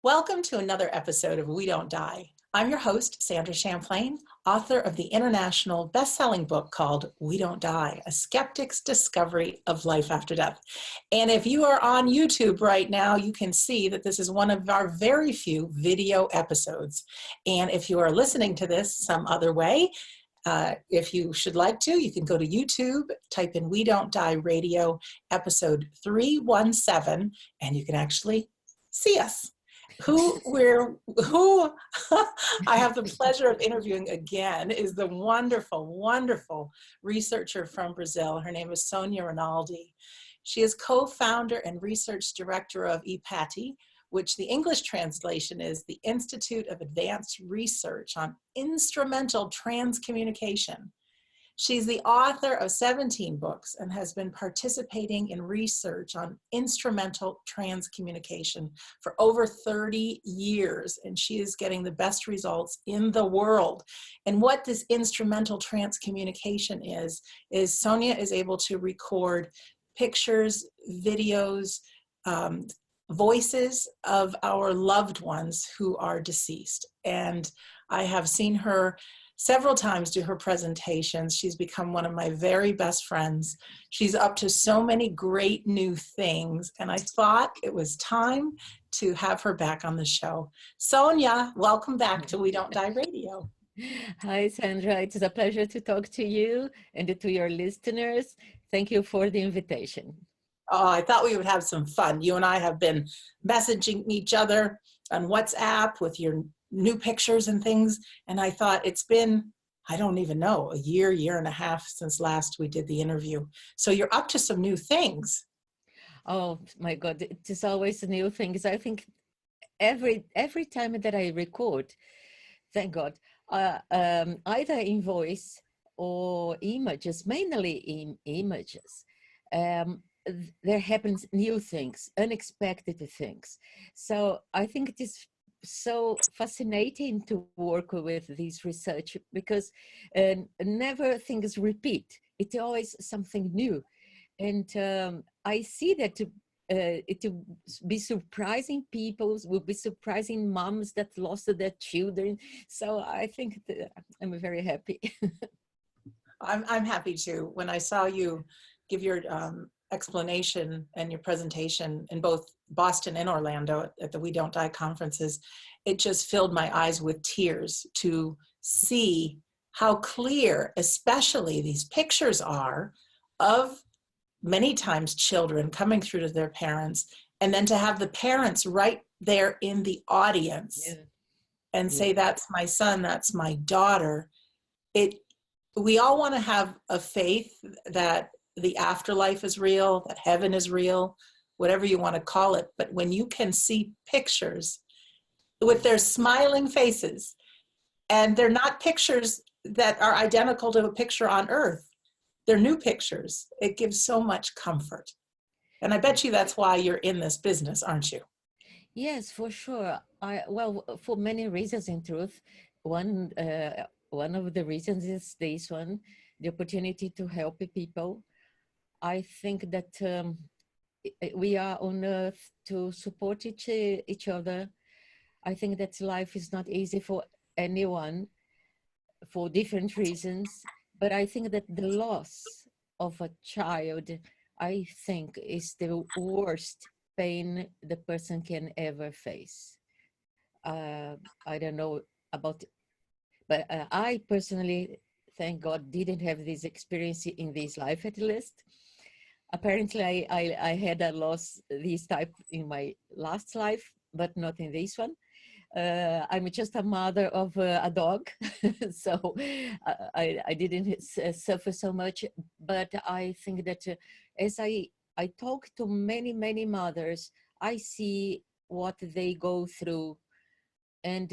Welcome to another episode of We Don't Die. I'm your host, Sandra Champlain, author of the international best-selling book called We Don't Die, A Skeptic's Discovery of Life After Death. And if you are on YouTube right now, you can see that this is one of our very few video episodes. And if you are listening to this some other way, if you should like to, you can go to YouTube, type in We Don't Die Radio, episode 317, and you can actually see us. Who I have the pleasure of interviewing again is the wonderful, wonderful researcher from Brazil. Her name is Sonia Rinaldi. She is co-founder and research director of IPATI, which the English translation is the Institute of Advanced Research on Instrumental Transcommunication. She's the author of 17 books and has been participating in research on instrumental transcommunication for over 30 years, and she is getting the best results in the world. And what this instrumental transcommunication is Sonia is able to record pictures, videos, voices of our loved ones who are deceased. And I have seen her several times do her presentations. She's become one of my very best friends. She's up to so many great new things, and I thought it was time to have her back on the show. Sonia, welcome back to We Don't Die Radio. Hi, Sandra. It is a pleasure to talk to you and to your listeners. Thank you for the invitation. Oh, I thought we would have some fun. You and I have been messaging each other on WhatsApp with your new pictures and things, and I thought it's been, I don't even know, a year and a half since last we did the interview. So you're up to some new things. Oh my God, it is always new things. I think every time that I record, thank God, either in voice or images, mainly in images, there happens new things, unexpected things. So I think it is so fascinating to work with this research because never things repeat. It's always something new. And I see that it will be surprising people, will be surprising moms that lost their children. So I think that I'm very happy. I'm happy too. When I saw you give your explanation and your presentation in both Boston and Orlando at the We Don't Die conferences, it just filled my eyes with tears to see how clear, especially these pictures are of many times children coming through to their parents, and then to have the parents right there in the audience and say, that's my son, that's my daughter. We all want to have a faith that the afterlife is real, that heaven is real, whatever you want to call it. But when you can see pictures with their smiling faces, and they're not pictures that are identical to a picture on Earth, they're new pictures, it gives so much comfort. And I bet you that's why you're in this business, aren't you? Yes, for sure. Well, for many reasons, in truth. One of the reasons is this one, the opportunity to help people. I think that we are on earth to support each other. I think that life is not easy for anyone for different reasons, but I think that the loss of a child, I think, is the worst pain the person can ever face. I don't know about, but I personally, thank God, didn't have this experience in this life at least. Apparently, I had a loss this type in my last life, but not in this one. I'm just a mother of a dog, so I didn't suffer so much. But I think that as I talk to many mothers, I see what they go through, and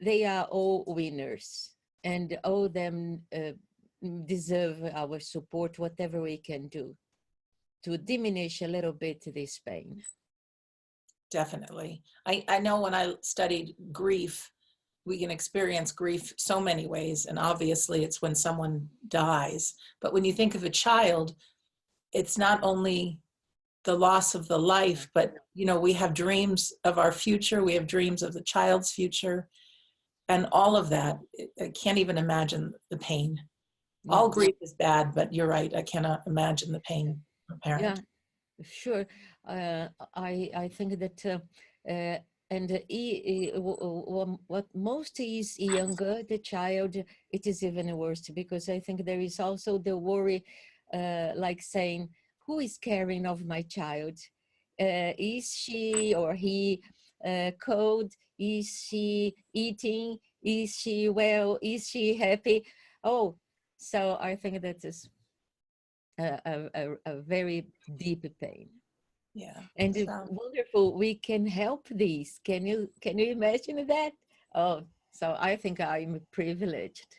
they are all winners, and all of them deserve our support, whatever we can do to diminish a little bit this pain. Definitely. I know when I studied grief, we can experience grief so many ways, and obviously it's when someone dies. But when you think of a child, it's not only the loss of the life, but you know, we have dreams of our future, we have dreams of the child's future, and all of that. I can't even imagine the pain. All Yeah, grief is bad, but you're right, I cannot imagine the pain of a yeah, parent. sure. I think that what most is younger the child, it is even worse, because I think there is also the worry, like saying, who is caring of my child? Is she or he cold? Is she eating? Is she well? Is she happy? Oh, so I think that is a very deep pain. Yeah, And it's so wonderful, we can help these. Can you imagine that? Oh, so I think I'm privileged.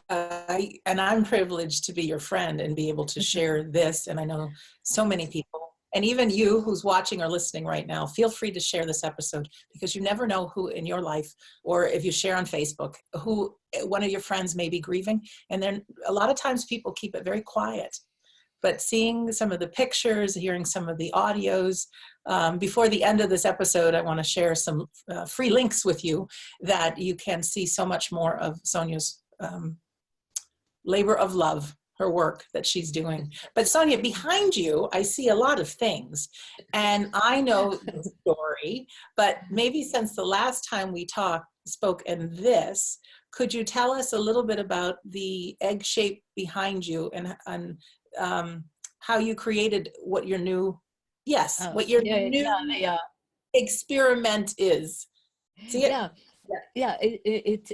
and I'm privileged to be your friend and be able to share this. And I know so many people, and even you who's watching or listening right now, feel free to share this episode, because you never know who in your life, or if you share on Facebook, who one of your friends may be grieving. And then a lot of times people keep it very quiet. But seeing some of the pictures, hearing some of the audios, before the end of this episode, I want to share some free links with you that you can see so much more of Sonia's labor of love, her work that she's doing. But Sonia, behind you, I see a lot of things. And I know the story, but maybe since the last time we spoke in this, could you tell us a little bit about the egg shape behind you, and how you created what your new, yes, Oh, what your yeah, new yeah, yeah, experiment is? See it? yeah, yeah,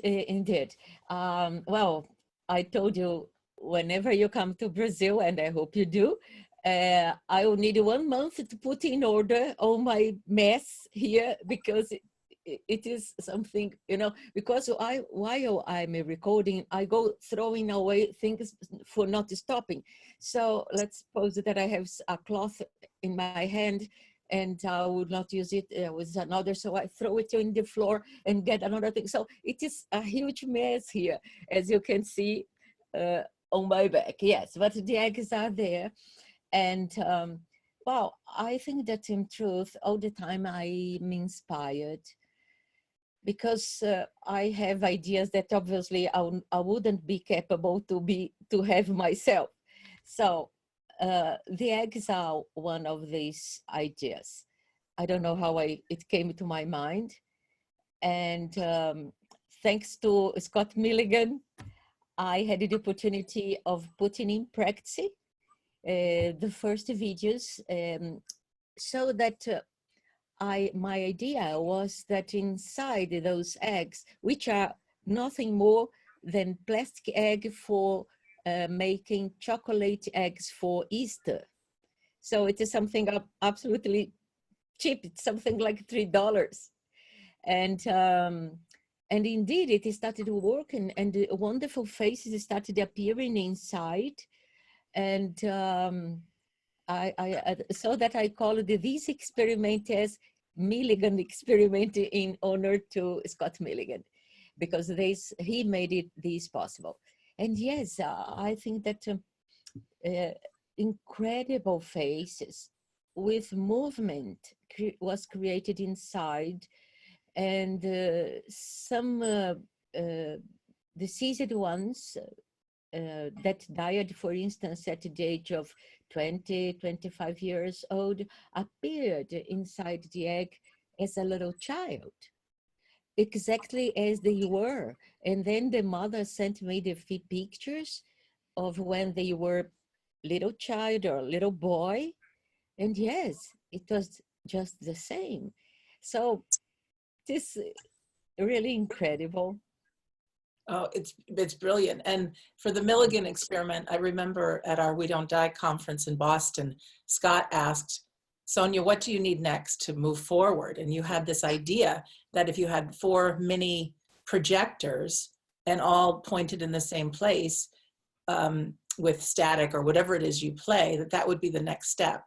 indeed. Well, I told you, whenever you come to Brazil, and I hope you do, I will need 1 month to put in order all my mess here, because it is something, you know, because while I'm recording, I go throwing away things for not stopping. So let's suppose that I have a cloth in my hand and I would not use it with another, so I throw it in the floor and get another thing. So it is a huge mess here, as you can see on my back. Yes, but the eggs are there. And well, I think that in truth, all the time I'm inspired, because I have ideas that obviously I wouldn't be capable to have myself. So the eggs are one of these ideas. I don't know how it came to my mind. And thanks to Scott Milligan, I had the opportunity of putting in practice the first videos, so that my idea was that inside those eggs, which are nothing more than plastic egg for making chocolate eggs for Easter. So it is something absolutely cheap. It's something like $3. And indeed, it started working, and the wonderful faces started appearing inside. And so that I called this experiment as Milligan experiment, in honor to Scott Milligan, because he made this possible. And yes, I think that incredible faces with movement was created inside, and some deceased ones that died, for instance, at the age of 20, 25 years old, appeared inside the egg as a little child, exactly as they were. And then the mother sent me the pictures of when they were little child or little boy. And yes, it was just the same. So this is really incredible. Oh, it's brilliant. And for the Milligan experiment, I remember at our We Don't Die conference in Boston, Scott asked, Sonia, what do you need next to move forward? And you had this idea that if you had 4 mini projectors and all pointed in the same place, with static or whatever it is you play, that would be the next step.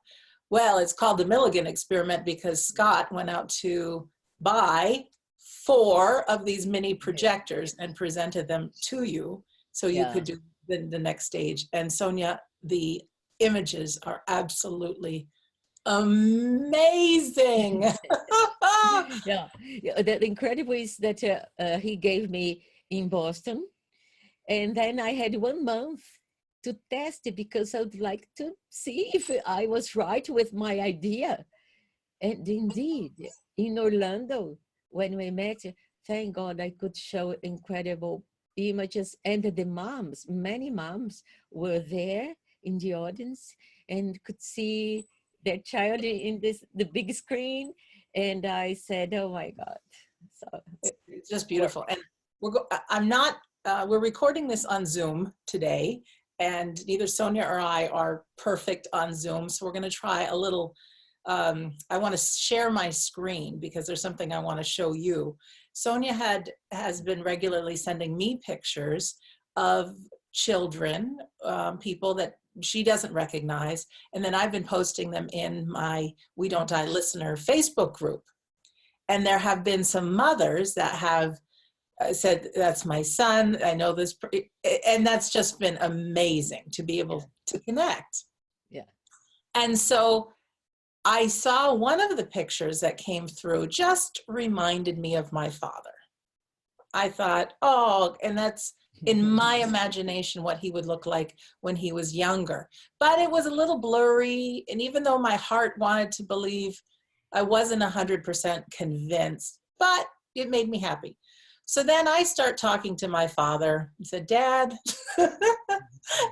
Well, it's called the Milligan experiment because Scott went out to buy 4 of these mini projectors and presented them to you so you Yeah. could do the next stage. And Sonia, the images are absolutely amazing. Yeah, yeah, the incredible is that he gave me in Boston, and then I had 1 month to test it because I would like to see if I was right with my idea. And indeed, in Orlando, when we met, thank God I could show incredible images, and the moms, many moms were there in the audience and could see their child in the big screen. And I said, oh my God. So It's just beautiful. And I'm not, we're recording this on Zoom today, and neither Sonia or I are perfect on Zoom. So we're going to try a little, I want to share my screen because there's something I want to show you. Sonia has been regularly sending me pictures of children, people that she doesn't recognize. And then I've been posting them in my We Don't Die Listener Facebook group. And there have been some mothers that have said, that's my son, I know this, and that's just been amazing to be able to connect. yeah. And so I saw one of the pictures that came through just reminded me of my father. I thought, oh, and that's in my imagination what he would look like when he was younger. But it was a little blurry, and even though my heart wanted to believe, I wasn't 100% convinced, but it made me happy. So then I start talking to my father and said, Dad,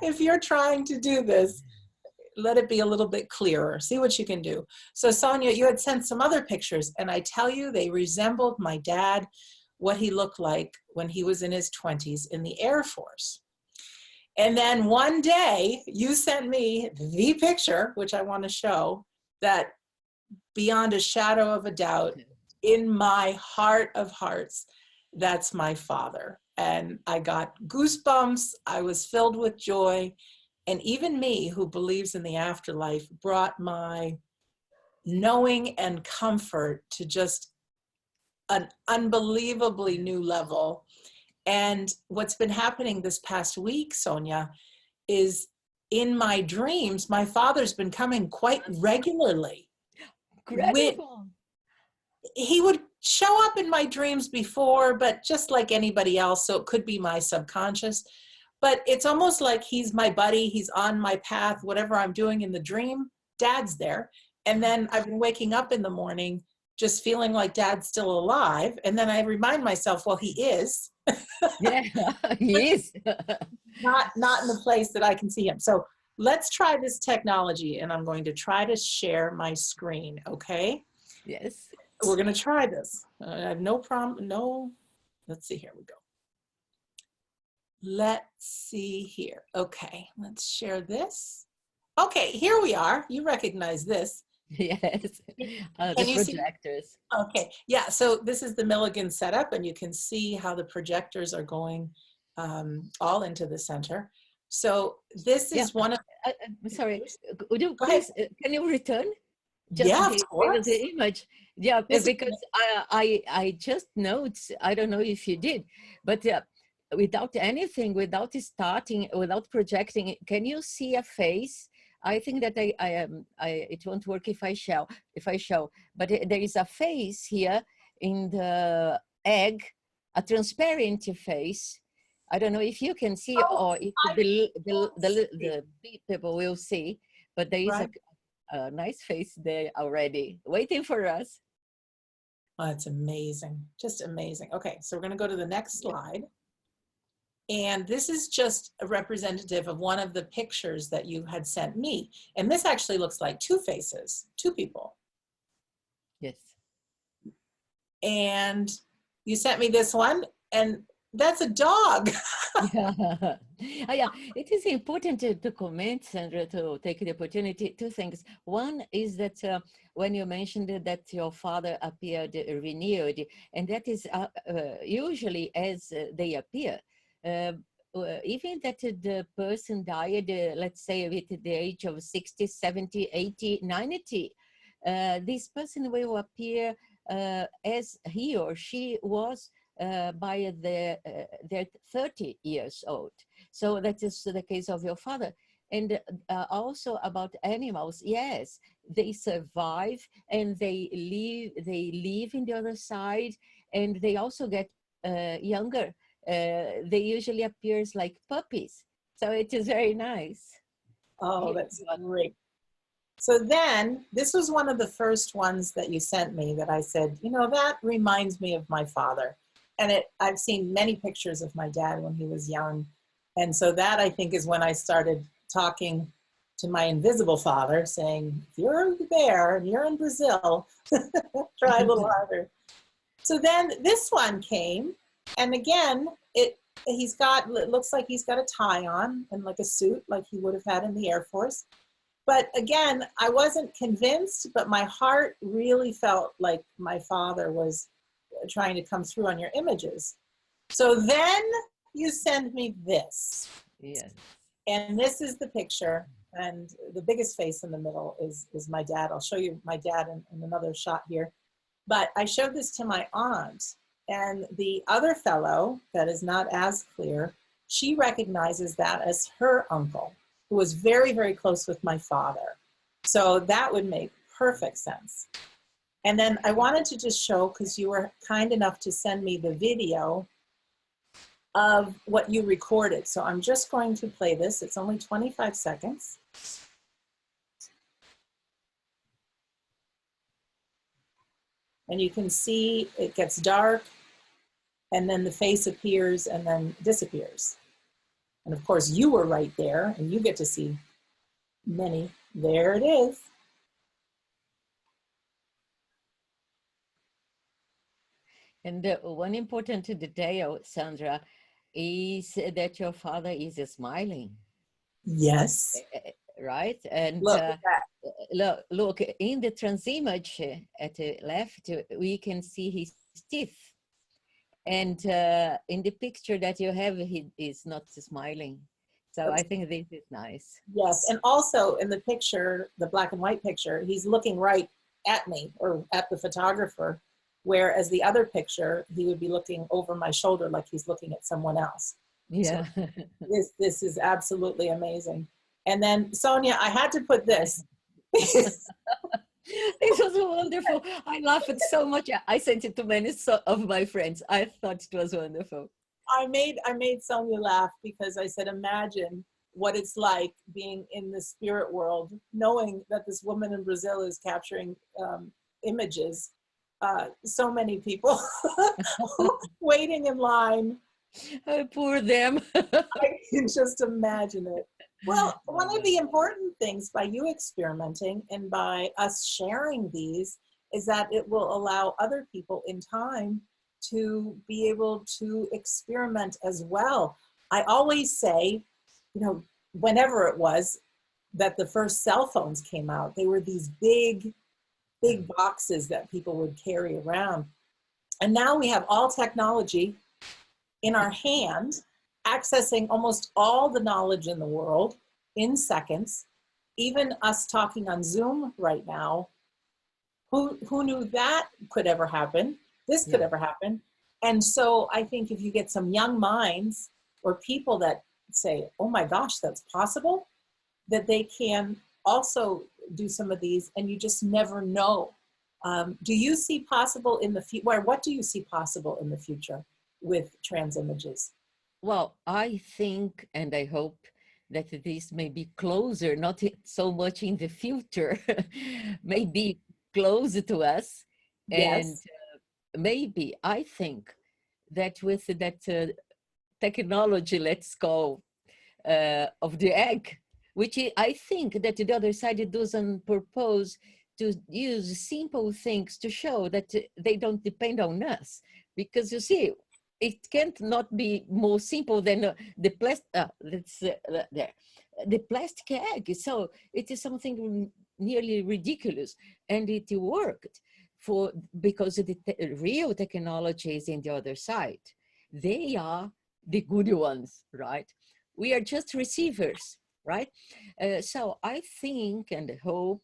if you're trying to do this, let it be a little bit clearer. See what you can do. So Sonia, you had sent some other pictures, and I tell you, they resembled my dad, what he looked like when he was in his 20s in the Air Force. And then one day you sent me the picture, which I want to show, that beyond a shadow of a doubt, in my heart of hearts, that's my father. And I got goosebumps. I was filled with joy. And even me, who believes in the afterlife, brought my knowing and comfort to just an unbelievably new level. And what's been happening this past week, Sonia, is in my dreams, my father's been coming quite regularly. Incredible. He would show up in my dreams before, but just like anybody else, so it could be my subconscious. But it's almost like he's my buddy, he's on my path, whatever I'm doing in the dream, Dad's there. And then I've been waking up in the morning just feeling like Dad's still alive. And then I remind myself, well, he is. Yeah, he is. not in the place that I can see him. So let's try this technology, and I'm going to try to share my screen, okay? Yes. We're going to try this. I have no problem. No, let's see, here we go. Let's see here. Okay, let's share this. Okay, here we are. You recognize this. Yes, the projectors. See? Okay, yeah, so this is the Milligan setup, and you can see how the projectors are going all into the center. So this is one of... sorry, would you Go please, ahead. Can you return? Just yeah, of course. the image. Yeah, this because I just noticed, I don't know if you did, but without anything, without starting, without projecting, can you see a face? I think that it won't work if I show, but there is a face here in the egg, a transparent face. I don't know if you can see, or if the people will see, but there is a nice face there already waiting for us. Oh, that's amazing. Just amazing. Okay, so we're going to go to the next slide. And this is just a representative of one of the pictures that you had sent me. And this actually looks like two faces, two people. Yes. And you sent me this one, and that's a dog. Yeah. Yeah, it is important to comment, Sandra, to take the opportunity. Two things. One is that when you mentioned that your father appeared renewed, and that is usually as they appear. Even that the person died, let's say with the age of 60, 70, 80, 90, this person will appear as he or she was by their 30 years old. So that is the case of your father. And also about animals, yes, they survive and they live in the other side, and they also get younger. They usually appears like puppies. So it is very nice. Oh, Here's that's one. great. So then, this was one of the first ones that you sent me that I said, you know, that reminds me of my father. And I've seen many pictures of my dad when he was young. And so that, I think, is when I started talking to my invisible father, saying, if you're there and you're in Brazil, try a little harder. So then this one came, and again, it looks like he's got a tie on and like a suit like he would have had in the Air Force. But again, I wasn't convinced, but my heart really felt like my father was trying to come through on your images. So then you send me this. Yes. And this is the picture, and the biggest face in the middle is my dad. I'll show you my dad in another shot here. But I showed this to my aunt, and the other fellow that is not as clear, she recognizes that as her uncle, who was very, very close with my father. So that would make perfect sense. And then I wanted to just show, because you were kind enough to send me the video of what you recorded. So I'm just going to play this. It's only 25 seconds. And you can see it gets dark, and then the face appears and then disappears. And of course, you were right there, and you get to see many. There it is. And one important detail, Sandra, is that your father is smiling, Yes. right? And Look at that. look, in the TransImage at the left, we can see his teeth. And in the picture that you have, he is not smiling. So I think this is nice. Yes, and also in the picture, the black and white picture, he's looking right at me or at the photographer, whereas the other picture, he would be looking over my shoulder like he's looking at someone else. Yeah. So this is absolutely amazing. And then Sonia, I had to put this. This was wonderful. I laughed so much. I sent it to many of my friends. I thought it was wonderful. I made Sonia laugh because I said, imagine what it's like being in the spirit world, knowing that this woman in Brazil is capturing images. So many people waiting in line. Oh, poor them. I can just imagine it. Well, one of the important things by you experimenting and by us sharing these is that it will allow other people in time to be able to experiment as well. I always say, you know, whenever it was that the first cell phones came out, they were these big boxes that people would carry around. And now we have all technology in our hand, accessing almost all the knowledge in the world in seconds. Even us talking on Zoom right now, who knew that could ever happen? This could ever happen. And so I think if you get some young minds or people that say, oh my gosh, that's possible, that they can also do some of these, and you just never know. Do you see possible in the future? What do you see possible in the future with TransImages? Well, I think and I hope that this may be closer, not so much in the future, maybe closer to us. And Yes. maybe I think that with that technology, let's call, of the egg, which I think that the other side doesn't propose to use simple things to show that they don't depend on us. Because you see, it can't not be more simple than the plastic, there, the plastic egg. So it is something nearly ridiculous, and it worked because the real technology is in the other side. They are the good ones, right? We are just receivers, right? So I think and hope,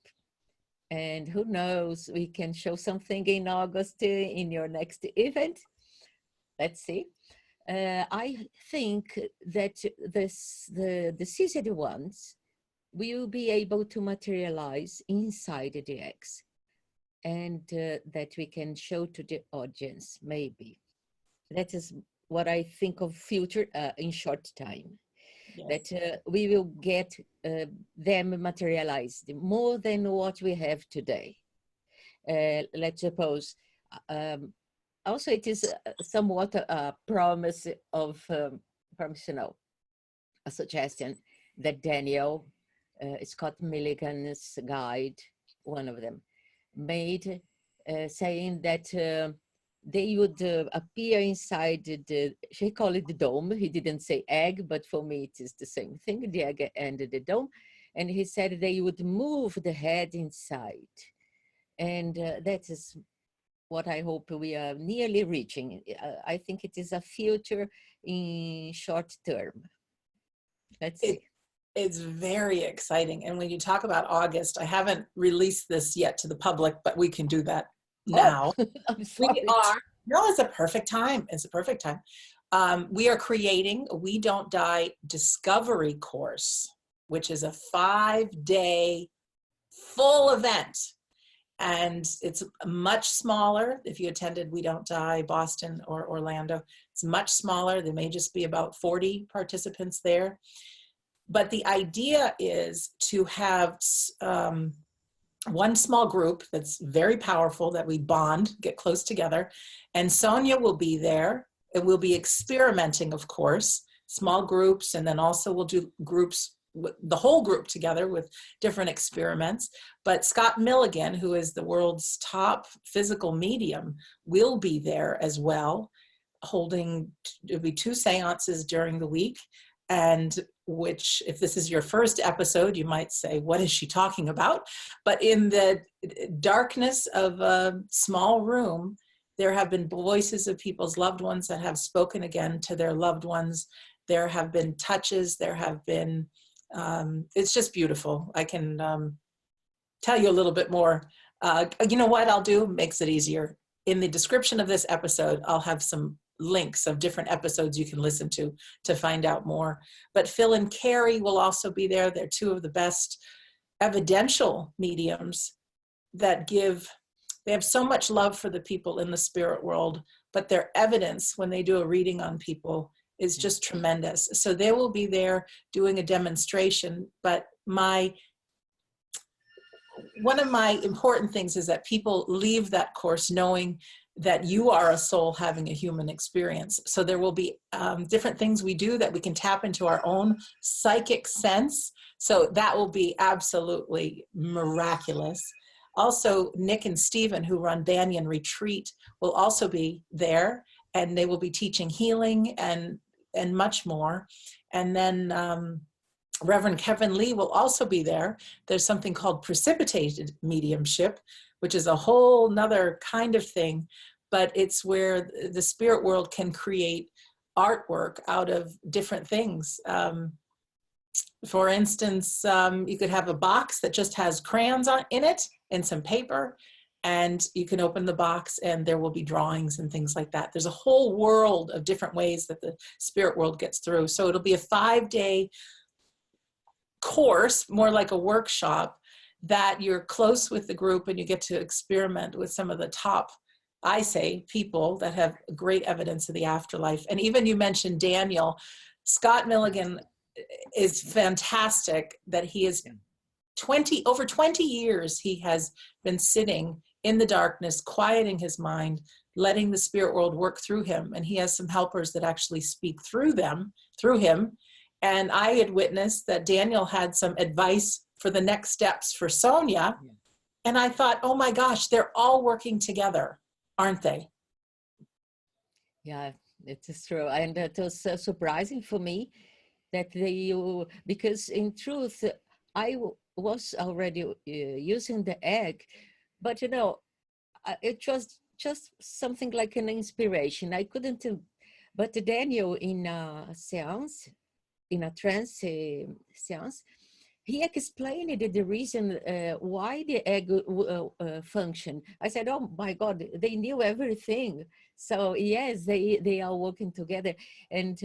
and who knows, we can show something in August in your next event. Let's see. I think that the seasoned ones we will be able to materialize inside the eggs, and that we can show to the audience, maybe. That is what I think of future in short time. Yes. That we will get them materialized more than what we have today. Let's suppose, also it is somewhat a promise of, a suggestion that Daniel, Scott Milligan's guide, one of them, made, saying that they would appear inside she called it the dome. He didn't say egg, but for me it is the same thing, the egg and the dome. And he said they would move the head inside. And that is what I hope we are nearly reaching. I think it is a future in short term. Let's see. It's very exciting. And when you talk about August, I haven't released this yet to the public, but we can do that now. Oh, I'm sorry. No, it's a perfect time. It's a perfect time. We are creating a We Don't Die discovery course, which is a 5-day full event. And it's much smaller. If you attended We Don't Die Boston or Orlando, it's much smaller. There may just be about 40 participants there. But the idea is to have one small group that's very powerful, that we bond, get close together. And Sonia will be there. And we'll be experimenting, of course, small groups. And then also we'll do groups, the whole group together with different experiments. But Scott Milligan, who is the world's top physical medium, will be there as well, holding, it'll be 2 seances during the week. And which, if this is your first episode, you might say, what is she talking about? But in the darkness of a small room, there have been voices of people's loved ones that have spoken again to their loved ones. There have been touches, there have been, it's just beautiful. I can tell you a little bit more. You know what I'll do? Makes it easier. In the description of this episode, I'll have some links of different episodes you can listen to find out more. But Phil and Carrie will also be there. They're 2 of the best evidential mediums that they have so much love for the people in the spirit world, but their evidence when they do a reading on people is just tremendous. So they will be there doing a demonstration. But one of my important things is that people leave that course knowing that you are a soul having a human experience. So there will be different things we do that we can tap into our own psychic sense. So that will be absolutely miraculous. Also, Nick and Stephen, who run Banyan Retreat, will also be there, and they will be teaching healing and much more. And then Reverend Kevin Lee will also be there. There's something called precipitated mediumship, which is a whole nother kind of thing, but it's where the spirit world can create artwork out of different things. For instance, you could have a box that just has crayons in it and some paper, and you can open the box and there will be drawings and things like that. There's a whole world of different ways that the spirit world gets through. So it'll be a 5-day course, more like a workshop, that you're close with the group and you get to experiment with some of the top, I say, people that have great evidence of the afterlife. And even you mentioned Daniel. Scott Milligan is fantastic, that he is over 20 years he has been sitting in the darkness, quieting his mind, letting the spirit world work through him. And he has some helpers that actually speak through him. And I had witnessed that Daniel had some advice for the next steps for Sonia. Yeah. And I thought, oh my gosh, they're all working together, aren't they? Yeah, it is true. And it was surprising for me that because in truth, I was already using the egg, but you know, it was just something like an inspiration. I couldn't, but Daniel in a seance, in a trance seance, he explained the reason why the egg function. I said, oh my God, they knew everything. So yes, they are working together. And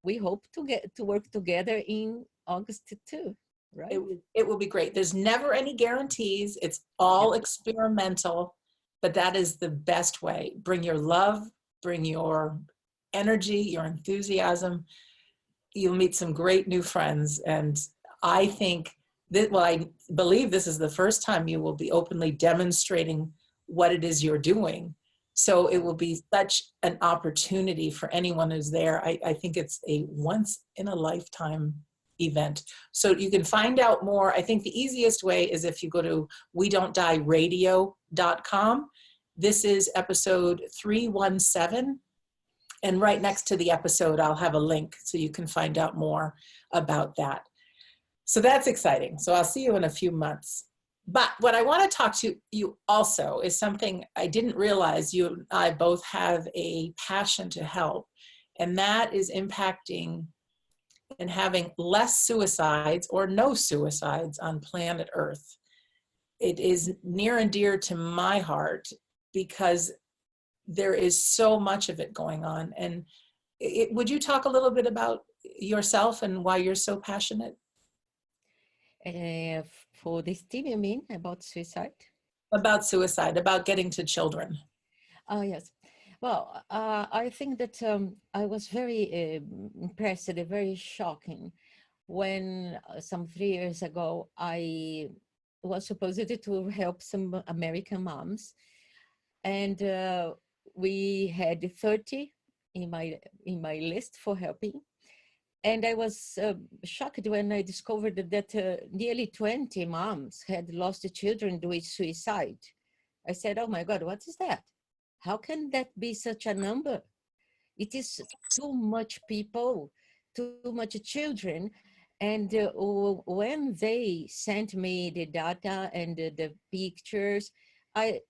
we hope to work together in August too. right? It will be great. There's never any guarantees. It's all experimental, but that is the best way. Bring your love, bring your energy, your enthusiasm. You'll meet some great new friends. And I think that, well, I believe this is the first time you will be openly demonstrating what it is you're doing. So it will be such an opportunity for anyone who's there. I think it's a once in a lifetime event. So you can find out more. I think the easiest way is if you go to wedon'tdieradio.com. This is episode 317. And right next to the episode, I'll have a link so you can find out more about that. So that's exciting. So I'll see you in a few months. But what I want to talk to you also is something I didn't realize. You and I both have a passion to help, and that is impacting and having less suicides or no suicides on planet Earth. It is near and dear to my heart because there is so much of it going on. And would you talk a little bit about yourself and why you're so passionate? For this team, you mean about suicide? About suicide, about getting to children. Oh, yes. Well, I think that I was very impressed, very shocking when some 3 years ago, I was supposed to help some American moms. And we had 30 in my list for helping. And I was shocked when I discovered that nearly 20 moms had lost children due to suicide. I said, oh my God, what is that? How can that be such a number? It is too much people, too much children. And when they sent me the data and the pictures, I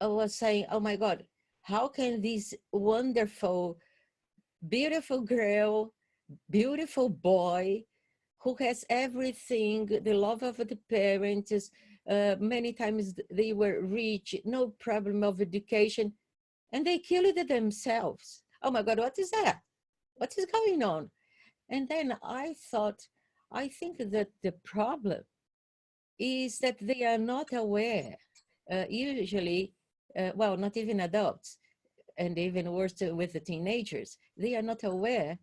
was saying, oh my God, how can this wonderful, beautiful girl, beautiful boy who has everything, the love of the parents, many times they were rich, no problem of education, and they killed themselves. Oh my God, what is that? What is going on? And then I thought, I think that the problem is that they are not aware, usually, well, not even adults, and even worse with the teenagers, they are not aware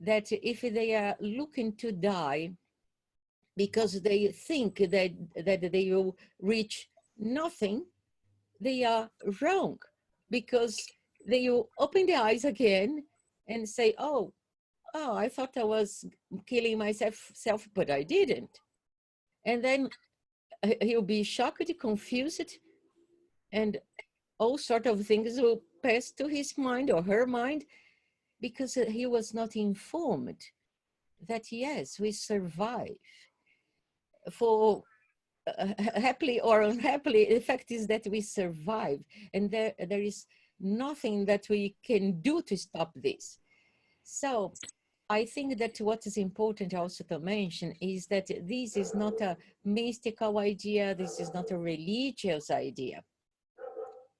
that if they are looking to die because they think that they will reach nothing, they are wrong, because they will open their eyes again and say, oh, I thought I was killing myself, but I didn't. And then he'll be shocked, confused, and all sort of things will pass to his mind or her mind, because he was not informed that, yes, we survive. For happily or unhappily, the fact is that we survive, and there is nothing that we can do to stop this. So I think that what is important also to mention is that this is not a mystical idea, this is not a religious idea.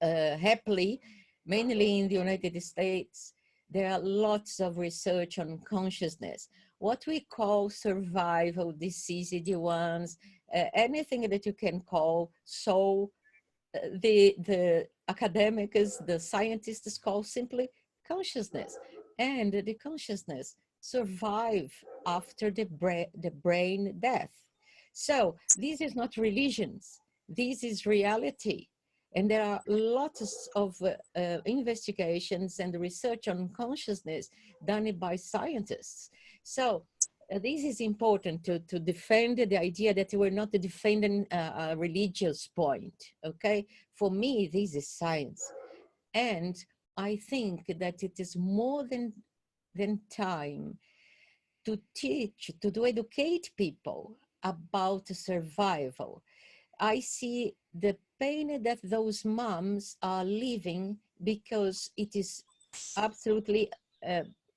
Happily, mainly in the United States, there are lots of research on consciousness, what we call survival diseased ones, anything that you can call soul. The academics, the scientists call simply consciousness. And the consciousness survive after the brain death. So this is not religions, this is reality. And there are lots of investigations and research on consciousness done by scientists. So this is important to defend the idea that we're not defending a religious point, okay? For me, this is science. And I think that it is more than time to teach, to educate people about survival. I see the pain that those moms are living because it is absolutely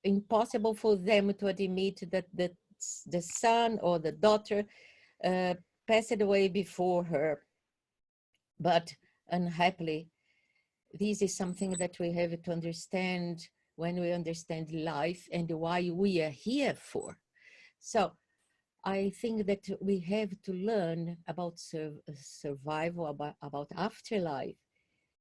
impossible for them to admit that the son or the daughter passed away before her. But unhappily, this is something that we have to understand when we understand life and why we are here for. So I think that we have to learn about survival, about afterlife,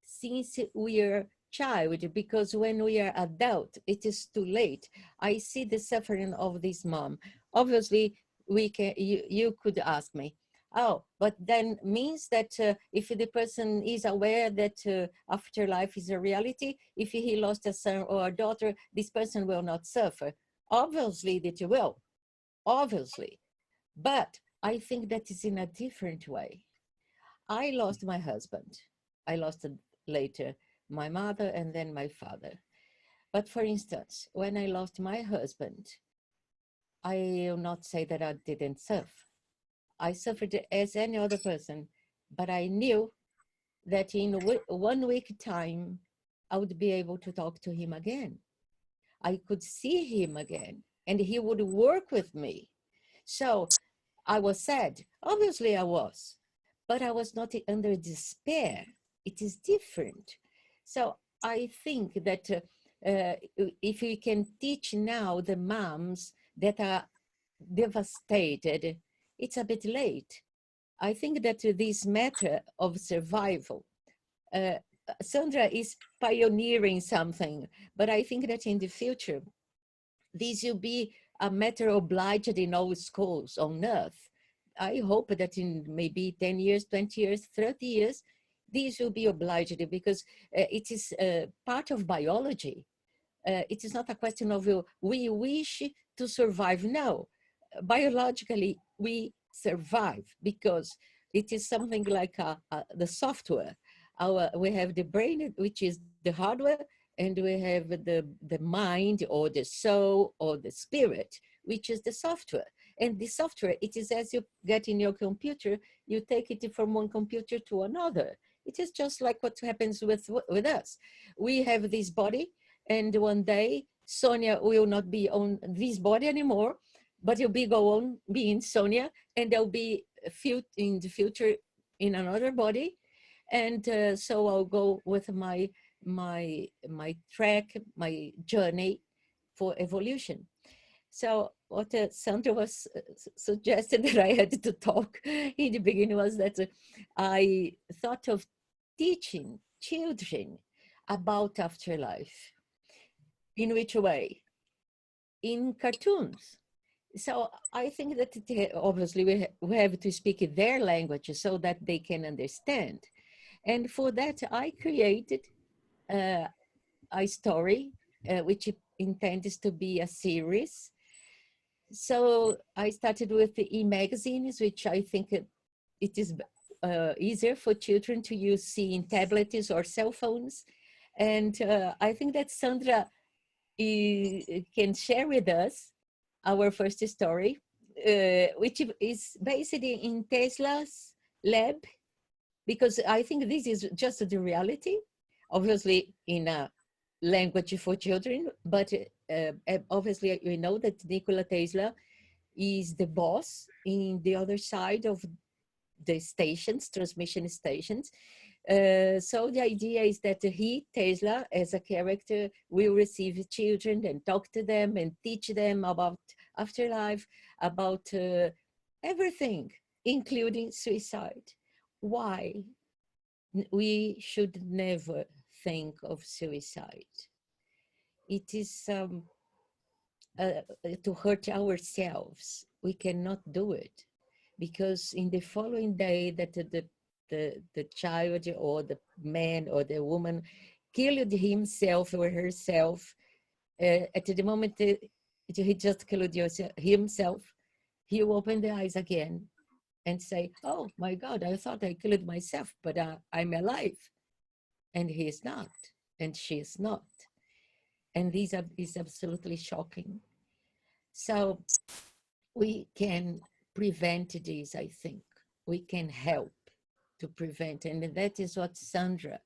since we are child, because when we are adult, it is too late. I see the suffering of this mom. Obviously, you could ask me, oh, but then means that if the person is aware that afterlife is a reality, if he lost a son or a daughter, this person will not suffer. Obviously, that he will, obviously. But I think that is in a different way. I lost my husband. I lost later my mother and then my father. But for instance, when I lost my husband, I will not say that I didn't suffer. I suffered as any other person, but I knew that in 1 week time, I would be able to talk to him again. I could see him again and he would work with me. So I was sad. Obviously I was, but I was not under despair. It is different. So I think that if we can teach now the moms that are devastated, it's a bit late. I think that this matter of survival, uh, Sandra is pioneering something, but I think that in the future, this will be a matter obliged in all schools on earth. I hope that in maybe 10 years, 20 years, 30 years, this will be obliged because it is part of biology. It is not a question of we wish to survive. No, biologically, we survive because it is something like the software. We have the brain, which is the hardware, and we have the mind or the soul or the spirit, which is the software. And the software, it is as you get in your computer, you take it from one computer to another. It is just like what happens with us. We have this body, and one day Sonia will not be on this body anymore, but you'll be go on being Sonia, and there'll be in the future in another body. And so I'll go with my track, my journey for evolution. So what Sandra was suggested that I had to talk in the beginning was that I thought of teaching children about afterlife. In which way? In cartoons. So I think that obviously we have to speak their language so that they can understand. And for that, I created a story, which intends to be a series. So I started with the e-magazines, which I think it is easier for children to use, see in tablets or cell phones. And I think that Sandra can share with us our first story, which is based in Tesla's lab, because I think this is just the reality, obviously in a language for children, but obviously we know that Nikola Tesla is the boss in the other side of the stations, transmission stations. So the idea is that he, Tesla, as a character, will receive children and talk to them and teach them about afterlife, about everything, including suicide. Why? We should never think of suicide. It is to hurt ourselves. We cannot do it because in the following day that the child or the man or the woman killed himself or herself, at the moment he just killed himself, he will open the eyes again and say, oh my God, I thought I killed myself, but I'm alive. And he is not, and she is not. And this is absolutely shocking. So we can prevent this, I think. We can help to prevent, and that is what Sandra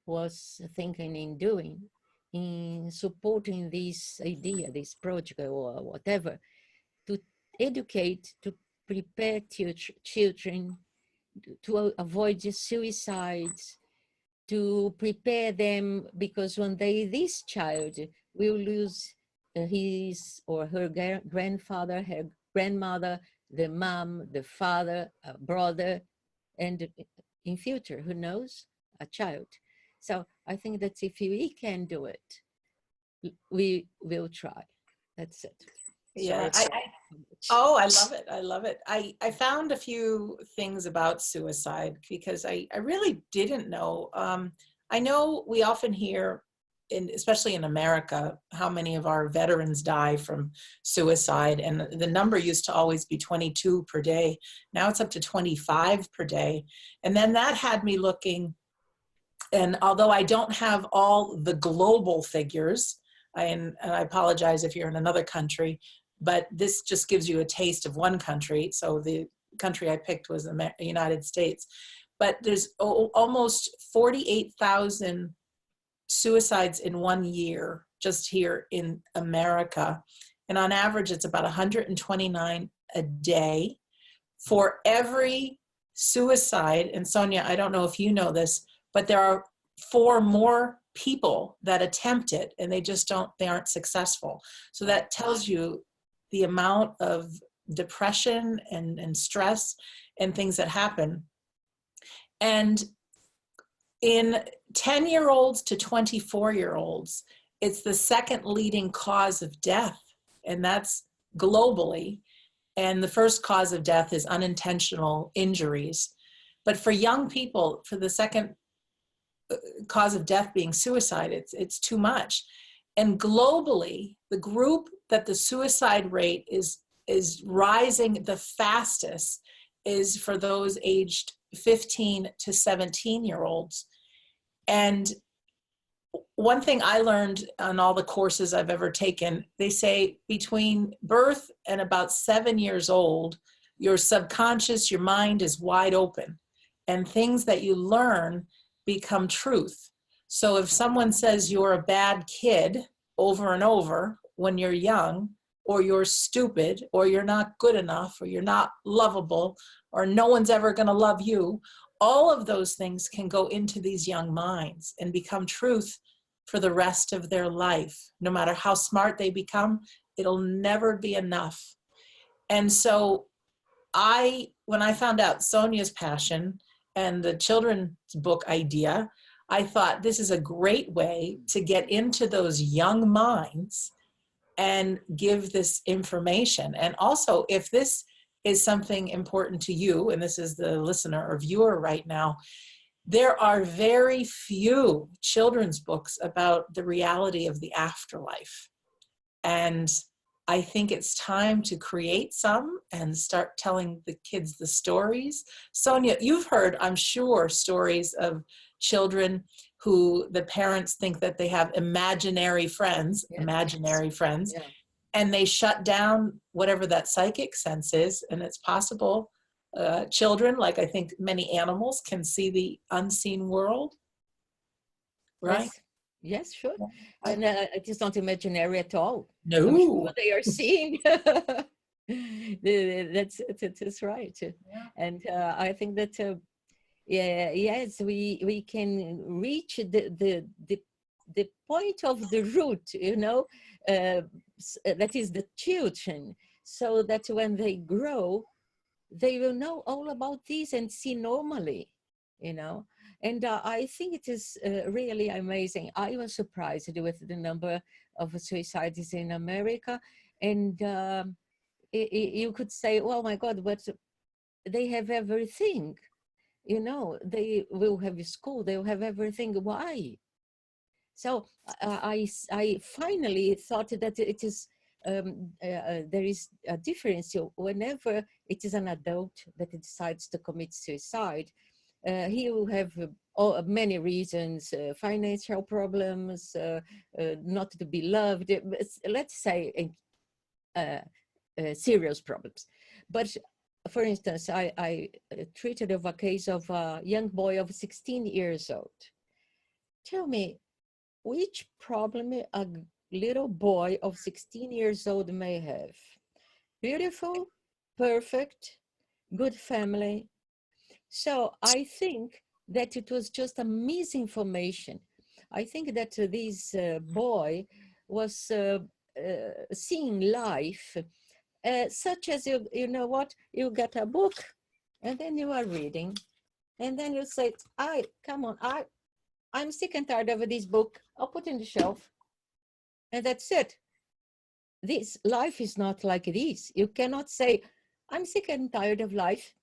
was thinking in doing, in supporting this idea, this project or whatever, to educate, to prepare children to avoid suicides, to prepare them, because one day this child will lose his or her grandfather, her grandmother, the mom, the father, a brother, and in future, who knows, a child. So I think that if we can do it, we will try. That's it. Yeah, Sorry. oh, I love it. I love it. I found a few things about suicide because I really didn't know. I know we often hear, especially in America, how many of our veterans die from suicide. And the number used to always be 22 per day. Now it's up to 25 per day. And then that had me looking, and although I don't have all the global figures, and I apologize if you're in another country, but this just gives you a taste of one country. So the country I picked was the United States. But there's almost 48,000 suicides in 1 year just here in America. And on average, it's about 129 a day. For every suicide, and Sonia, I don't know if you know this, but there are 4 more people that attempt it and they aren't successful. So that tells you the amount of depression and stress and things that happen. And in 10-year-olds to 24-year-olds, it's the second leading cause of death, and that's globally. And the first cause of death is unintentional injuries. But for young people, for the second cause of death being suicide, it's too much. And globally, the group that the suicide rate is rising the fastest is for those aged 15 to 17-year-olds. And one thing I learned on all the courses I've ever taken, they say between birth and about 7 years old, your subconscious, your mind is wide open, and things that you learn become truth. So if someone says you're a bad kid over and over when you're young, or you're stupid, or you're not good enough, or you're not lovable, or no one's ever going to love you, all of those things can go into these young minds and become truth for the rest of their life. No matter how smart they become, it'll never be enough. And so when I found out Sonia's passion and the children's book idea, I thought this is a great way to get into those young minds and give this information. And also, if this is something important to you, and this is the listener or viewer right now, there are very few children's books about the reality of the afterlife. And I think it's time to create some and start telling the kids the stories. Sonia, you've heard, I'm sure, stories of children who the parents think that they have imaginary friends, Yeah. And they shut down whatever that psychic sense is. And it's possible children, like I think many animals, can see the unseen world, right? Yes, sure. And it is not imaginary at all. No. I'm sure they are seeing. That's right. Yeah. And I think that yes, we can reach the point of the root, that is the children, so that when they grow, they will know all about this and see normally, And I think it is really amazing. I was surprised with the number of suicides in America. And you could say, oh my God, but they have everything. They will have school, they will have everything. Why? So I finally thought that it is, there is a difference. Whenever it is an adult that decides to commit suicide, he will have many reasons, financial problems, not to be loved, let's say serious problems. But for instance, I treated of a case of a young boy of 16 years old. Tell me, which problem a little boy of 16 years old may have? Beautiful, perfect, good family. So I think that it was just a misinformation. I think that this boy was seeing life such as you know what, you get a book and then you are reading and then you say, come on, I'm sick and tired of this book. I'll put it in the shelf and that's it. This life is not like this. You cannot say, I'm sick and tired of life.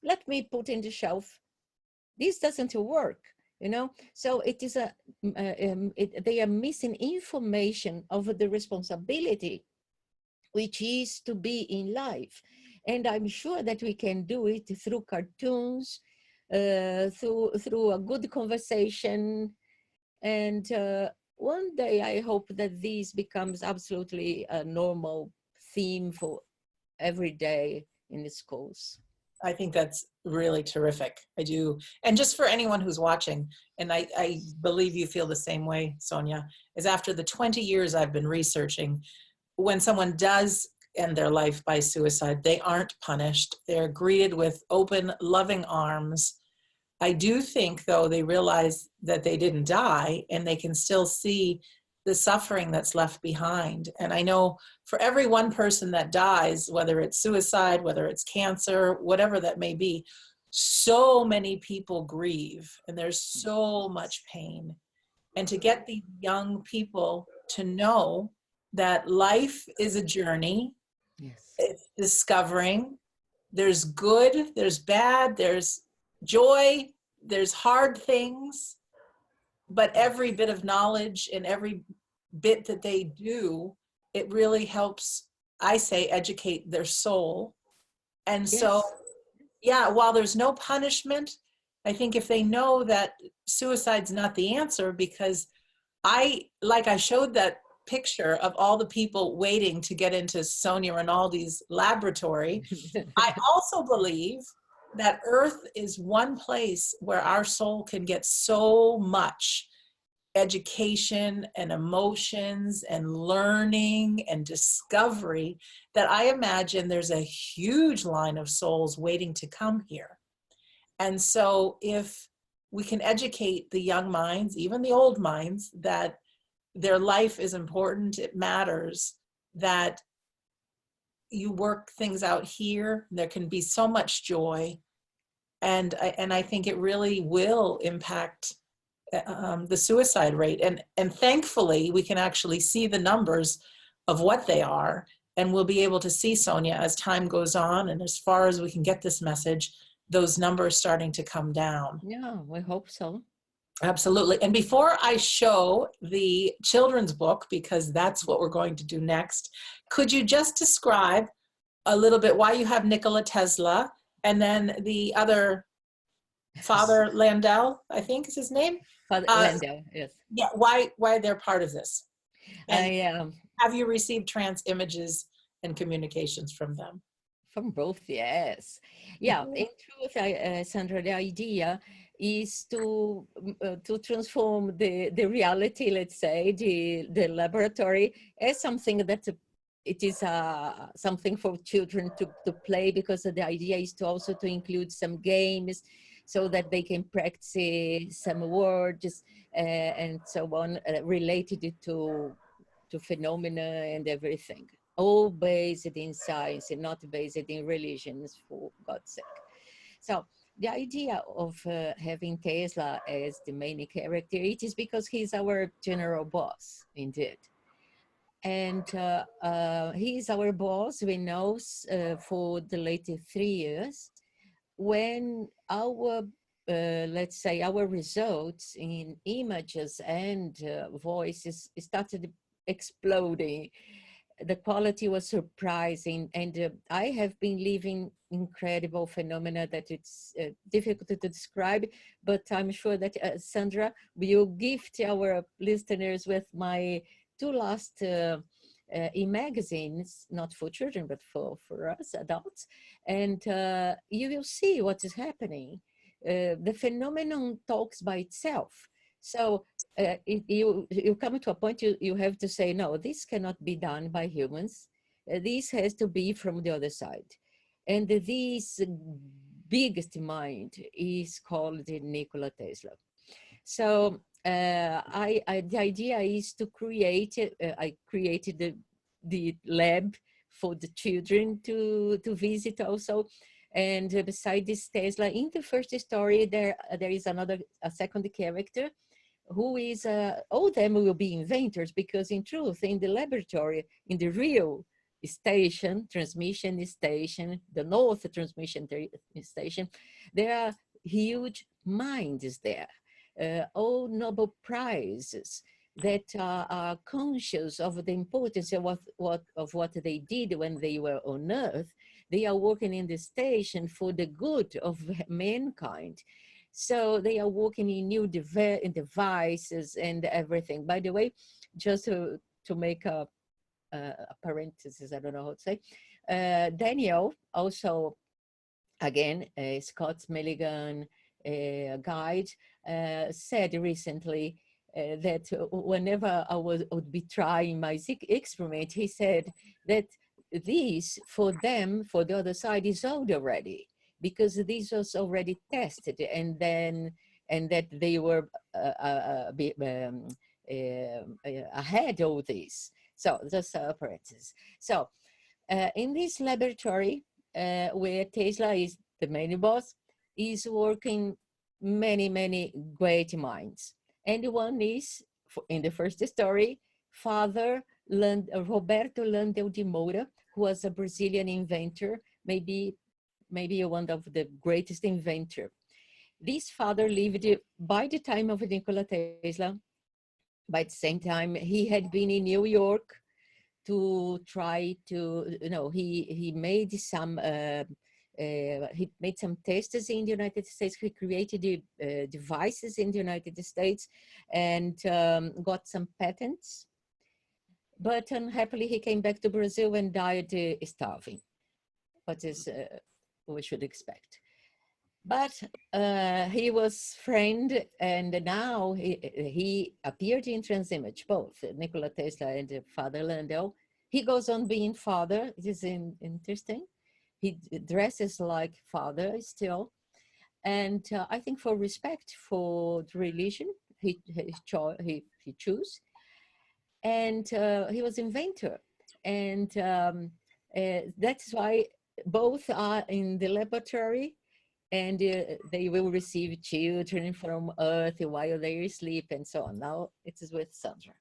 Let me put in the shelf. This doesn't work, you know? So it is they are missing information of the responsibility, which is to be in life. And I'm sure that we can do it through cartoons, through a good conversation. And one day I hope that this becomes absolutely a normal theme for every day in the schools. I think that's really terrific. I do. And just for anyone who's watching, and I believe you feel the same way, Sonia, is after the 20 years I've been researching, when someone does end their life by suicide, they aren't punished. They're greeted with open, loving arms. I do think, though, they realize that they didn't die and they can still see the suffering that's left behind. And I know for every one person that dies, whether it's suicide, whether it's cancer, whatever that may be, so many people grieve and there's so much pain. And to get these young people to know that life is a journey, Yes. it's discovering, there's good, there's bad, there's joy, there's hard things, but every bit of knowledge and every bit that they do, it really helps, I say, educate their soul. And so, yeah, while there's no punishment, I think if they know that suicide's not the answer, because like I showed that picture of all the people waiting to get into Sonia Rinaldi's laboratory, I also believe that Earth is one place where our soul can get so much education and emotions and learning and discovery that I imagine there's a huge line of souls waiting to come here. And so if we can educate the young minds, even the old minds, that their life is important, it matters, that you work things out here, there can be so much joy. And I think it really will impact the suicide rate. And thankfully, we can actually see the numbers of what they are. And we'll be able to see, Sonia, as time goes on and as far as we can get this message, those numbers starting to come down. Yeah, we hope so. Absolutely. And before I show the children's book, because that's what we're going to do next, could you just describe a little bit why you have Nikola Tesla and then the other Father Landau, I think is his name? Father Landau, yes. Yeah, why they're part of this. And have you received TransImages and communications from them? From both, yes. Yeah, in truth, Sandra, the idea is to transform the reality, let's say, the laboratory as something that it is something for children to play, because the idea is to also to include some games so that they can practice some words and so on related to phenomena and everything. All based in science and not based in religions, for God's sake. So the idea of having Tesla as the main character, it is because he's our general boss, indeed. And he's our boss, we know, for the latest 3 years, when our, let's say, our results in images and voices started exploding. The quality was surprising, and I have been living incredible phenomena that it's difficult to describe, but I'm sure that Sandra will gift our listeners with my 2 last e-magazines, not for children, but for us adults, and you will see what is happening. The phenomenon talks by itself. So you come to a point you have to say, no, this cannot be done by humans. This has to be from the other side. And this biggest mind is called Nikola Tesla. So the idea is to create, I created the lab for the children to visit also. And beside this Tesla, in the first story, there is a second character who is, all of them will be inventors, because in truth, in the laboratory, in the real station, transmission station, the North Transmission Station, there are huge minds there, all Nobel Prizes that are conscious of the importance of what they did when they were on Earth. They are working in the station for the good of mankind. So they are working in new devices and everything. By the way, just to make a parenthesis, I don't know how to say, Daniel also, again, Scott Milligan guide, said recently that whenever I would be trying my experiment, he said that this, for them, for the other side, is old already, because this was already tested, and that they were ahead of this. So just a parenthesis. So in this laboratory, where Tesla is the main boss, is working many great minds. And one is, in the first story, Father Roberto Landel de Moura, who was a Brazilian inventor, maybe one of the greatest inventor. This father lived by the time of Nikola Tesla. By the same time, he had been in New York to try to, he made some tests in the United States. He created devices in the United States and got some patents. But unhappily, he came back to Brazil and died starving, what is we should expect. But he was friend, and now he appeared in TransImages, both Nikola Tesla and Father Landel. He goes on being father. It is interesting. He dresses like father still. And I think for respect for the religion, he chose. And he was inventor. And that's why both are in the laboratory, and they will receive children from Earth while they sleep and so on. Now it is with Sandra.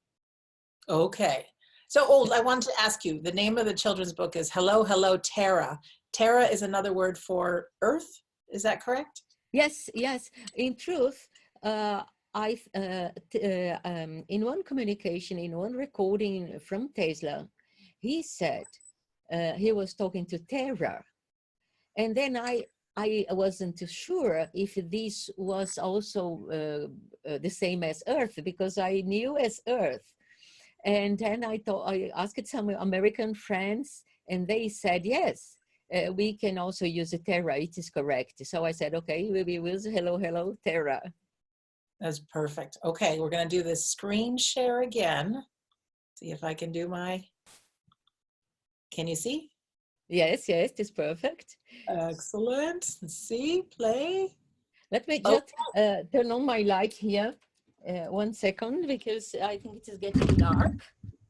Okay. So, I want to ask you, the name of the children's book is Hello, Hello, Terra. Terra is another word for Earth. Is that correct? Yes, yes. In truth, in one communication, in one recording from Tesla, he said he was talking to Terra. And then I wasn't sure if this was also the same as Earth, because I knew as Earth. And then I asked some American friends, and they said, yes, we can also use Terra, it is correct. So I said, okay, we will use Hello, Hello, Terra. That's perfect. Okay, we're gonna do this screen share again. See if I can do can you see? Yes, it's perfect. Excellent. Let's see, play. Let me just turn on my light here. 1 second, because I think it is getting dark.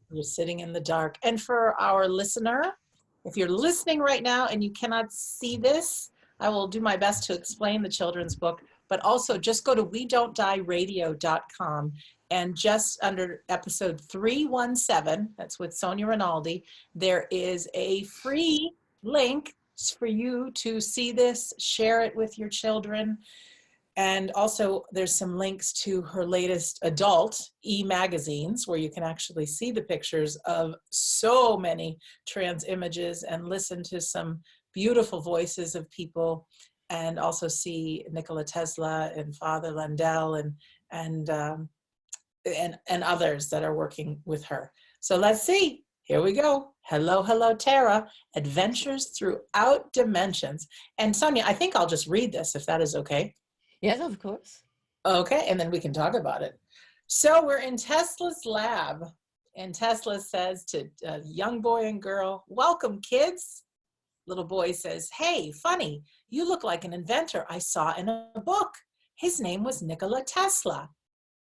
You're sitting in the dark. And for our listener, if you're listening right now and you cannot see this, I will do my best to explain the children's book, but also just go to wedon'tdieradio.com, and just under episode 317, that's with Sonia Rinaldi, there is a free link for you to see this, share it with your children. And also there's some links to her latest adult e-magazines where you can actually see the pictures of so many TransImages and listen to some beautiful voices of people, and also see Nikola Tesla and Father Landel and others that are working with her. So let's see. Here we go. Hello, Hello, Terra, Adventures Throughout Dimensions. And Sonia, I think I'll just read this if that is okay. Yes, of course. Okay, and then we can talk about it. So we're in Tesla's lab, and Tesla says to a young boy and girl, welcome, kids. Little boy says, hey, funny, you look like an inventor I saw in a book. His name was Nikola Tesla.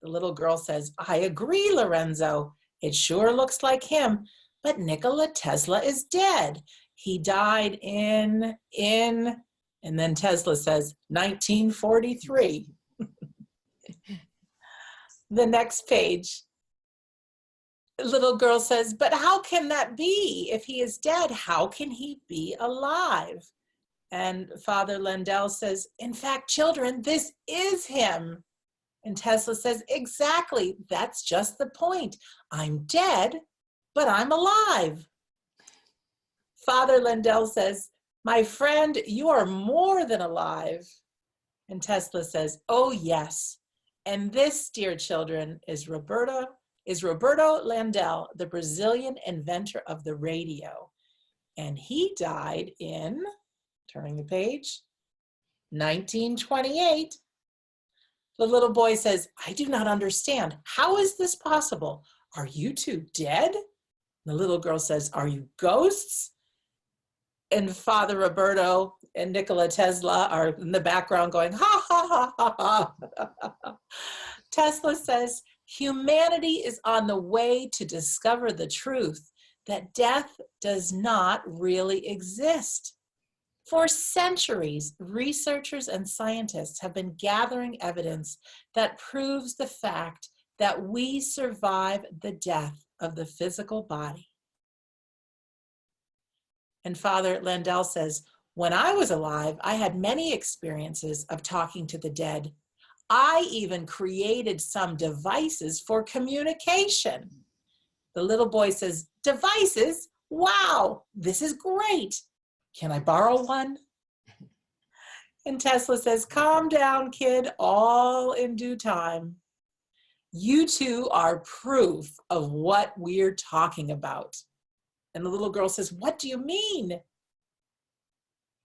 The little girl says, I agree, Lorenzo. It sure looks like him. but Nikola Tesla is dead. He died in, and then Tesla says, 1943. The next page, the little girl says, but how can that be? If he is dead, how can he be alive? And Father Lendell says, in fact, children, this is him. And Tesla says, exactly, that's just the point. I'm dead, but I'm alive. Father Lendell says, my friend, you are more than alive. And Tesla says, oh yes. And this, dear children, is Roberto Lendell, the Brazilian inventor of the radio. And he died in, turning the page, 1928. The little boy says, I do not understand. How is this possible? Are you two dead? The little girl says, are you ghosts? And Father Roberto and Nikola Tesla are in the background going, ha, ha, ha, ha, ha. Tesla says, humanity is on the way to discover the truth that death does not really exist. For centuries, researchers and scientists have been gathering evidence that proves the fact that we survive the death of the physical body. And Father Lendell says, when I was alive, I had many experiences of talking to the dead. I even created some devices for communication. The little boy says, devices? Wow, this is great. Can I borrow one? And Tesla says, calm down, kid, all in due time. You two are proof of what we're talking about. And the little girl says, what do you mean?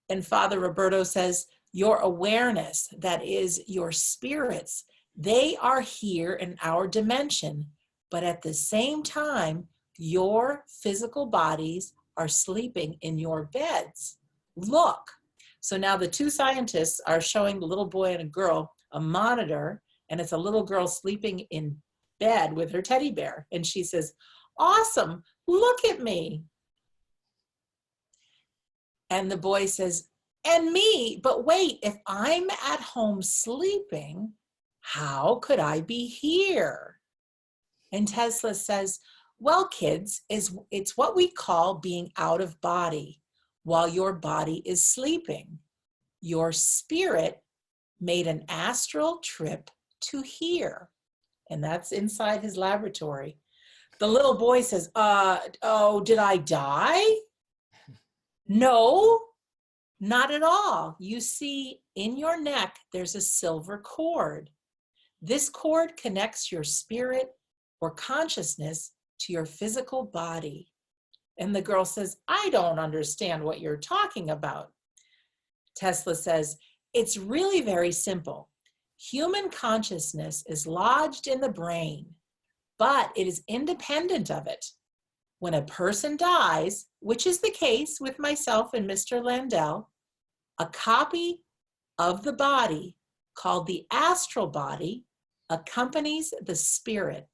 And Father Roberto says, your awareness, that is your spirits, they are here in our dimension, but at the same time, your physical bodies are sleeping in your beds. Look. So now the two scientists are showing the little boy and a girl a monitor, and it's a little girl sleeping in bed with her teddy bear. And she says, awesome, look at me. And the boy says, and me, but wait, if I'm at home sleeping, how could I be here? And Tesla says, well, kids, it's what we call being out of body while your body is sleeping. Your spirit made an astral trip to here. And that's inside his laboratory. The little boy says, oh, did I die? No, not at all. You see, in your neck, there's a silver cord. This cord connects your spirit or consciousness to your physical body. And the girl says, I don't understand what you're talking about. Tesla says, it's really very simple. Human consciousness is lodged in the brain, but it is independent of it. When a person dies, which is the case with myself and Mr. Lendell, a copy of the body, called the astral body, accompanies the spirit,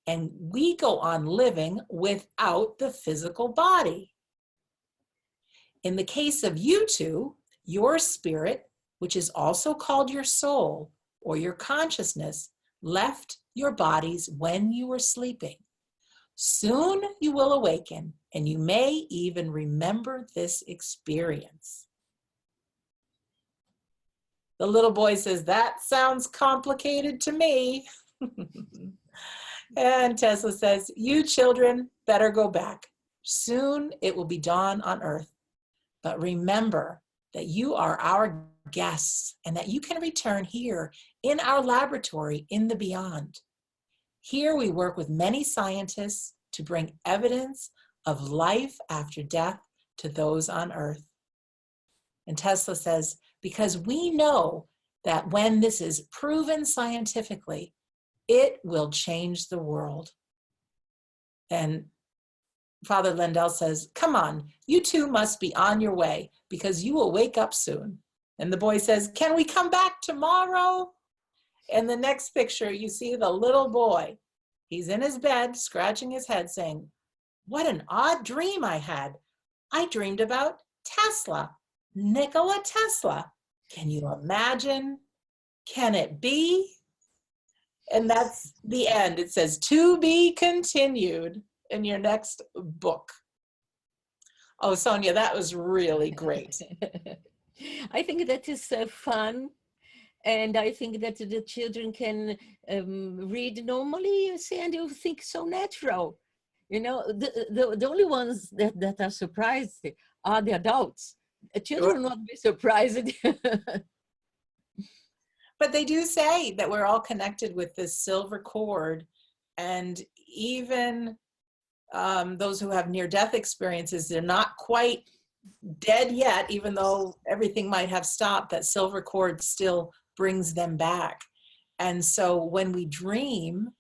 and we go on living without the physical body. In the case of you two, your spirit, which is also called your soul or your consciousness, left your bodies when you were sleeping. Soon you will awaken, and you may even remember this experience. The little boy says, that sounds complicated to me. And Tesla says, you children better go back. Soon it will be dawn on earth. But remember that you are our guests and that you can return here in our laboratory in the beyond. Here we work with many scientists to bring evidence of life after death to those on earth. And Tesla says, because we know that when this is proven scientifically, it will change the world. And Father Lendell says, come on, you two must be on your way because you will wake up soon. And the boy says, can we come back tomorrow? And the next picture, you see the little boy. He's in his bed, scratching his head, saying, what an odd dream I had. I dreamed about Tesla, Nikola Tesla. Can you imagine? Can it be? And that's the end. It says, to be continued in your next book. Oh, Sonia, that was really great. I think that is fun. And I think that the children can read normally, you see, and you think so natural. You know, the only ones that are surprised are the adults. Children will not be surprised. But they do say that we're all connected with this silver cord, and even those who have near-death experiences, they're not quite dead yet, even though everything might have stopped, that silver cord still brings them back. And so when we dream,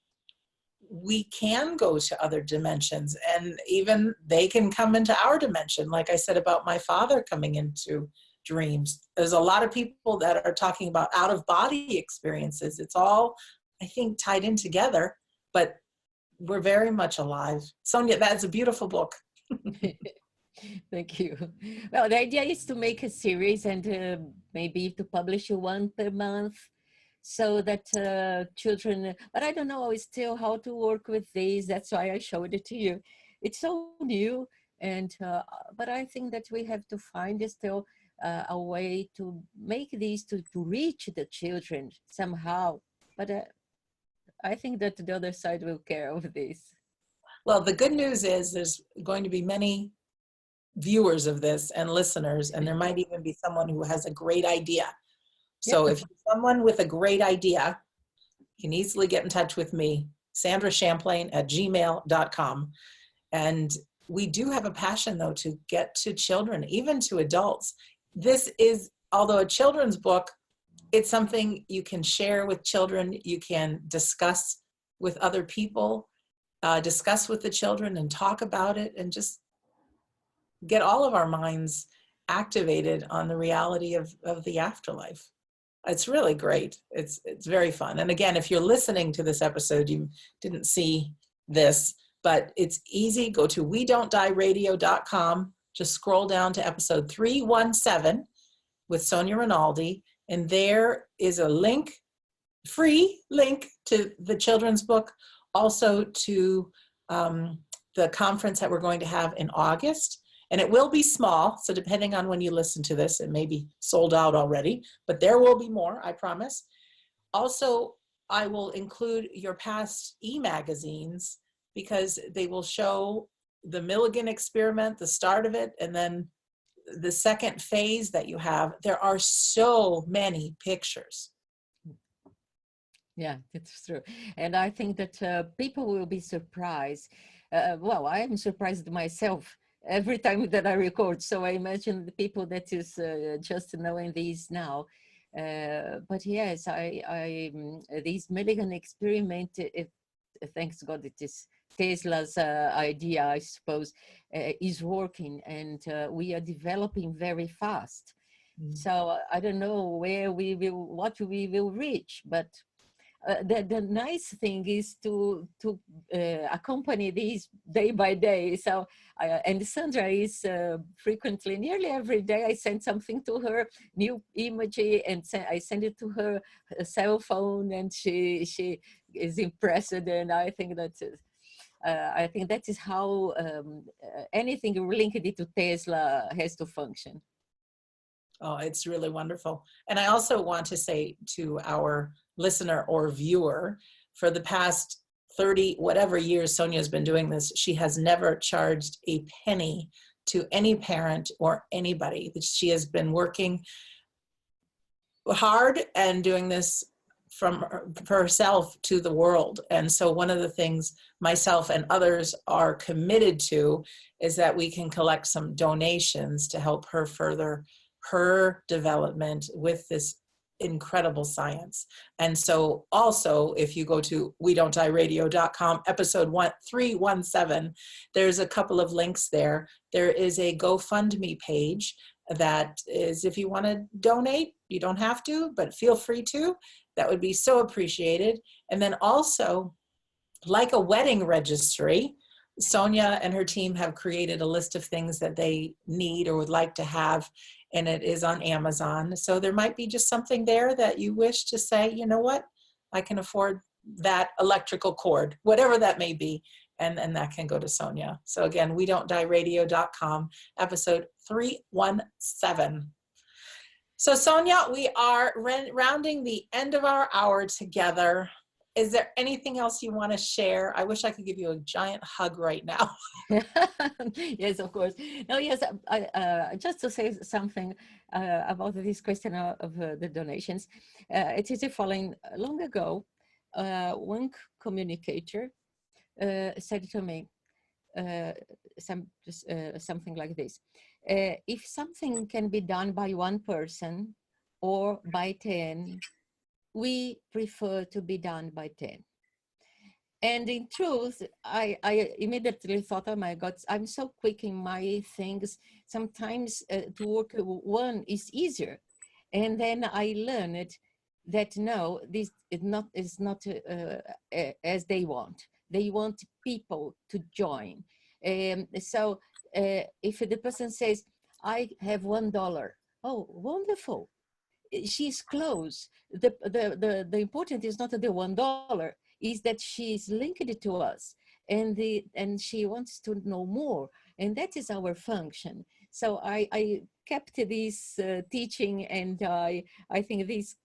we can go to other dimensions, and even they can come into our dimension. Like I said about my father coming into dreams. There's a lot of people that are talking about out-of-body experiences. It's all, I think, tied in together, but we're very much alive. Sonia, that's a beautiful book. Thank you. Well, the idea is to make a series and maybe to publish one per month so that children, but I don't know still how to work with these. That's why I showed it to you. It's so new, and but I think that we have to find still a way to make these to reach the children somehow. But I think that the other side will care of this. Well, the good news is there's going to be many viewers of this and listeners, and there might even be someone who has a great idea. So if you're someone with a great idea, you can easily get in touch with me, Sandra Champlain at gmail.com. And we do have a passion, though, to get to children, even to adults. This is, although a children's book, it's something you can share with children. You can discuss with other people, discuss with the children and talk about it, and just get all of our minds activated on the reality of the afterlife. It's really great. It's very fun. And again, if you're listening to this episode, you didn't see this, but it's easy. Go to WeDon'tDieRadio.com. Just scroll down to episode 317 with Sonia Rinaldi, and there is a link, free link to the children's book, also to the conference that we're going to have in August. And it will be small, so depending on when you listen to this, it may be sold out already, but there will be more, I promise. Also, I will include your past e-magazines, because they will show the Milligan experiment, the start of it, and then the second phase that you have. There are so many pictures. Yeah, that's true. And I think that people will be surprised. Well, I am surprised myself every time that I record. So I imagine the people that is just knowing these now. But yes, this Milligan experiment, thanks God it is Tesla's idea, I suppose, is working, and we are developing very fast. So I don't know where we will, what we will reach, but the nice thing is to accompany these day by day. So and Sandra is frequently, nearly every day, I send something to her, new image, and I send it to her cell phone, and she is impressed. And I think that is how anything linked to Tesla has to function. Oh, it's really wonderful. And I also want to say to our listener or viewer, for the past 30 whatever years Sonia's been doing this, she has never charged a penny to any parent or anybody. She has been working hard and doing this for herself to the world. And so one of the things myself and others are committed to is that we can collect some donations to help her further her development with this incredible science. And so also, if you go to WeDon'tDieRadio.com, episode 317, there's a couple of links there. There is a GoFundMe page that is, if you want to donate, you don't have to, but feel free to. That would be so appreciated. And then also, like a wedding registry, Sonia and her team have created a list of things that they need or would like to have, and it is on Amazon. So there might be just something there that you wish to say, you know what, I can afford that electrical cord, whatever that may be, and that can go to Sonia. So again, we don't die radio.com, episode 317. So Sonia, we are rounding the end of our hour together. Is there anything else you want to share? I wish I could give you a giant hug right now. Yes, of course. No, yes, just to say something about this question of the donations. It is the following. Long ago, one communicator said to me something like this. If something can be done by one person or by 10, we prefer to be done by 10. And in truth, I immediately thought, oh my God, I'm so quick in my things. Sometimes to work one is easier. And then I learned that no, this is not as they want. They want people to join. So if the person says, I have $1, oh, wonderful. She's close. The important is not the $1, is that she's linked to us, and she wants to know more, and that is our function. So I kept this teaching, and I think this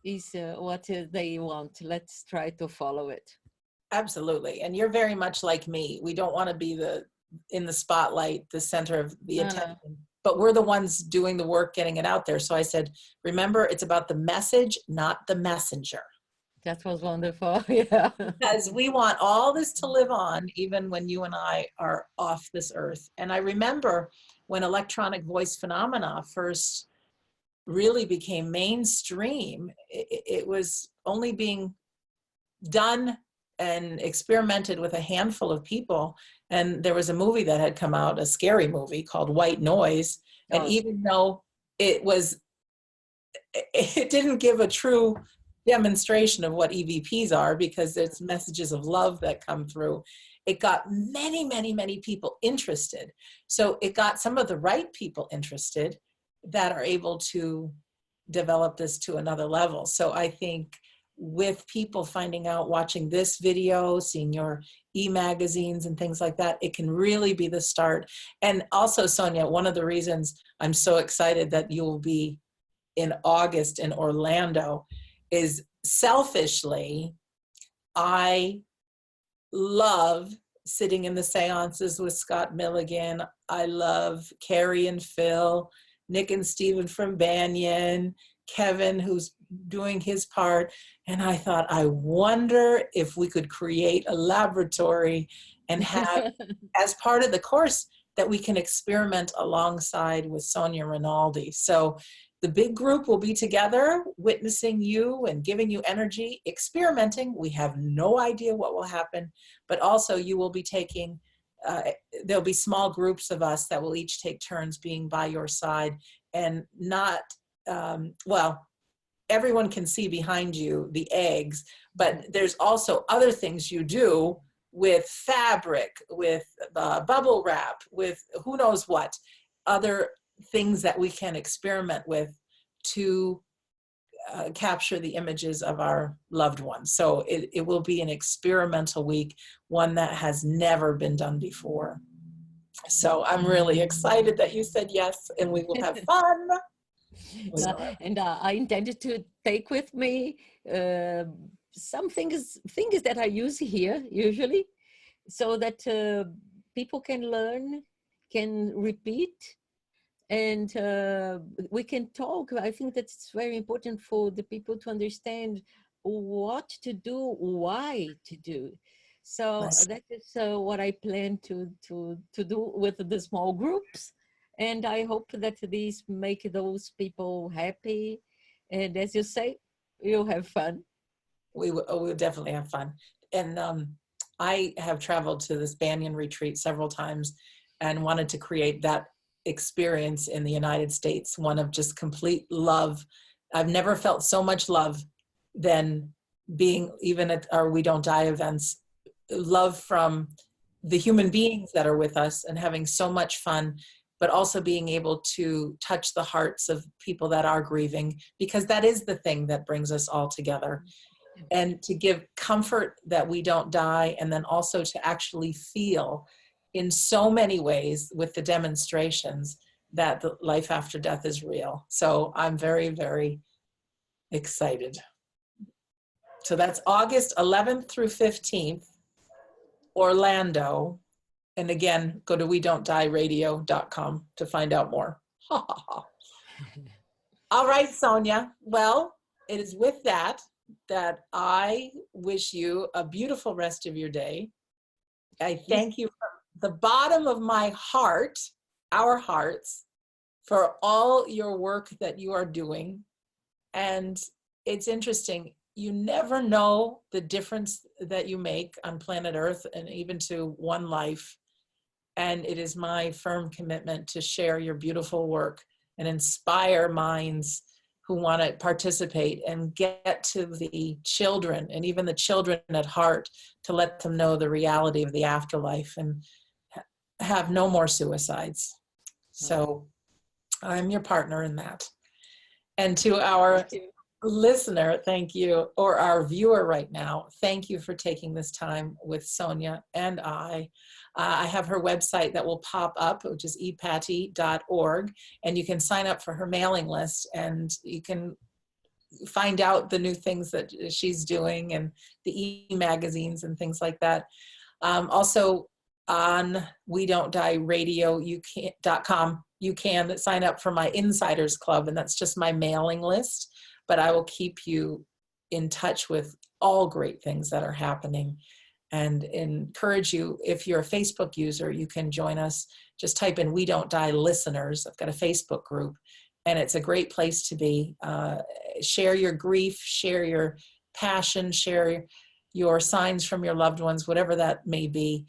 is what they want. Let's try to follow it. Absolutely. And you're very much like me. We don't want to be in the spotlight, the center of the attention, but we're the ones doing the work, getting it out there. So I said, remember, it's about the message, not the messenger. That was wonderful. Yeah. Because we want all this to live on, even when you and I are off this earth. And I remember when electronic voice phenomena first really became mainstream, it was only being done and experimented with a handful of people. And there was a movie that had come out, a scary movie called White Noise. And even though it didn't give a true demonstration of what EVPs are, because it's messages of love that come through, it got many, many, many people interested. So it got some of the right people interested that are able to develop this to another level. So I think with people finding out, watching this video, seeing your e-magazines and things like that, it can really be the start. And also, Sonia, one of the reasons I'm so excited that you will be in August in Orlando is, selfishly, I love sitting in the seances with Scott Milligan. I love Carrie and Phil, Nick and Steven from Banyan, Kevin, who's doing his part. And I thought, I wonder if we could create a laboratory and have, as part of the course, that we can experiment alongside with Sonia Rinaldi. So the big group will be together, witnessing you and giving you energy, experimenting. We have no idea what will happen, but also you will be taking, there'll be small groups of us that will each take turns being by your side, and not, well, everyone can see behind you the eggs, but there's also other things you do with fabric, with bubble wrap, with who knows what, other things that we can experiment with to capture the images of our loved ones. So it will be an experimental week, one that has never been done before. So I'm really excited that you said yes, and we will have fun. And I intended to take with me some things that I use here usually, so that people can learn, can repeat, and we can talk. I think that's very important for the people to understand what to do, why to do. So that is what I plan to do with the small groups. And I hope that these make those people happy. And as you say, you'll have fun. We will definitely have fun. And I have traveled to this Banyan retreat several times and wanted to create that experience in the United States, one of just complete love. I've never felt so much love than being even at our We Don't Die events. Love from the human beings that are with us and having so much fun, but also being able to touch the hearts of people that are grieving, because that is the thing that brings us all together. And to give comfort that we don't die, and then also to actually feel in so many ways with the demonstrations that the life after death is real. So I'm very, very excited. So that's August 11th through 15th, Orlando. And again, go to WeDon'tDieRadio.com to find out more. All right, Sonia. Well, it is with that I wish you a beautiful rest of your day. I thank you from the bottom of my heart, our hearts, for all your work that you are doing. And it's interesting, you never know the difference that you make on planet Earth and even to one life. And it is my firm commitment to share your beautiful work and inspire minds who want to participate and get to the children and even the children at heart to let them know the reality of the afterlife and have no more suicides. So I'm your partner in that. And to our listener, thank you, or our viewer right now, thank you for taking this time with Sonia and I. I have her website that will pop up, which is ipati.org, and you can sign up for her mailing list, and you can find out the new things that she's doing and the e-magazines and things like that. Also on WeDon'tDieRadio.com, you can sign up for my Insiders Club, and that's just my mailing list, but I will keep you in touch with all great things that are happening. And encourage you, if you're a Facebook user, you can join us. Just type in We Don't Die Listeners. I've got a Facebook group, and it's a great place to be. Share your grief, share your passion, share your signs from your loved ones, whatever that may be.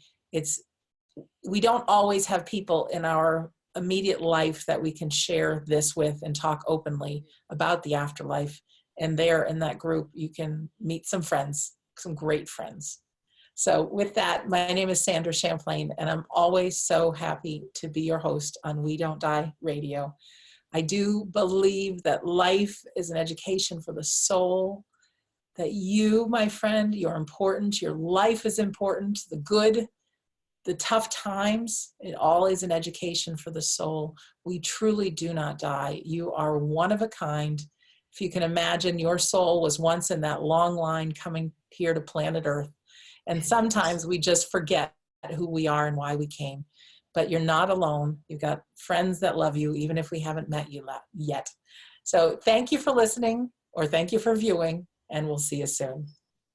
We don't always have people in our immediate life that we can share this with and talk openly about the afterlife. And there in that group, you can meet some friends, some great friends. So with that, my name is Sandra Champlain, and I'm always so happy to be your host on We Don't Die Radio. I do believe that life is an education for the soul, that you, my friend, you're important, your life is important, the good, the tough times, it all is an education for the soul. We truly do not die. You are one of a kind. If you can imagine, your soul was once in that long line coming here to planet Earth. And sometimes we just forget who we are and why we came. But you're not alone. You've got friends that love you, even if we haven't met you yet. So thank you for listening, or thank you for viewing, and we'll see you soon.